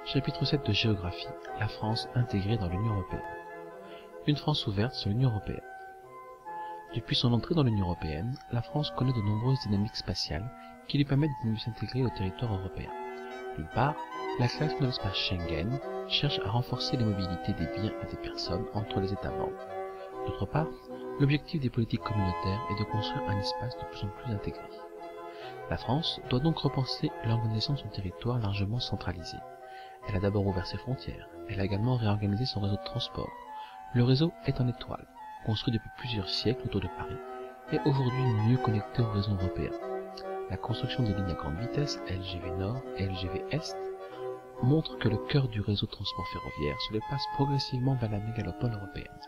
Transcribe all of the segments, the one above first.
Chapitre 7 de Géographie. La France intégrée dans l'Union européenne. Une France ouverte sur l'Union européenne. Depuis son entrée dans l'Union européenne, la France connaît de nombreuses dynamiques spatiales qui lui permettent de mieux s'intégrer au territoire européen. D'une part, la création de l'espace Schengen cherche à renforcer les mobilités des biens et des personnes entre les États membres. D'autre part, l'objectif des politiques communautaires est de construire un espace de plus en plus intégré. La France doit donc repenser l'organisation de son territoire largement centralisé. Elle a d'abord ouvert ses frontières, elle a également réorganisé son réseau de transport. Le réseau est en étoile, construit depuis plusieurs siècles autour de Paris, et aujourd'hui mieux connecté au réseau européen. La construction des lignes à grande vitesse, LGV Nord et LGV Est, montre que le cœur du réseau de transport ferroviaire se déplace progressivement vers la mégalopole européenne.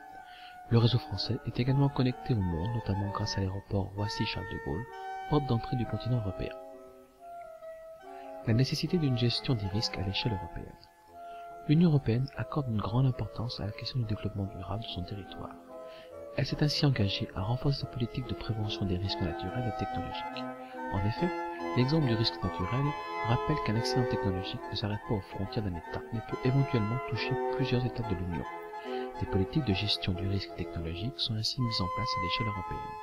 Le réseau français est également connecté au monde, notamment grâce à l'aéroport Roissy-Charles de Gaulle, porte d'entrée du continent européen. La nécessité d'une gestion des risques à l'échelle européenne. L'Union européenne accorde une grande importance à la question du développement durable de son territoire. Elle s'est ainsi engagée à renforcer sa politique de prévention des risques naturels et technologiques. En effet, l'exemple du risque naturel rappelle qu'un accident technologique ne s'arrête pas aux frontières d'un État, mais peut éventuellement toucher plusieurs États de l'Union. Des politiques de gestion du risque technologique sont ainsi mises en place à l'échelle européenne.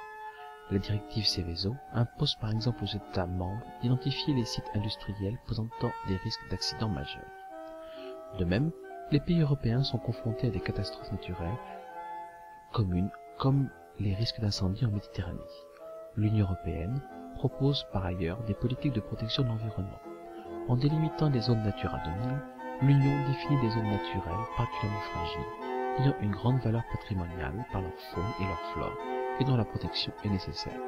La directive Seveso impose par exemple aux États membres d'identifier les sites industriels présentant des risques d'accidents majeurs. De même, les pays européens sont confrontés à des catastrophes naturelles communes comme les risques d'incendie en Méditerranée. L'Union européenne propose par ailleurs des politiques de protection de l'environnement. En délimitant des zones Natura 2000, l'Union définit des zones naturelles particulièrement fragiles, ayant une grande valeur patrimoniale par leur faune et leur flore, et dont la protection est nécessaire.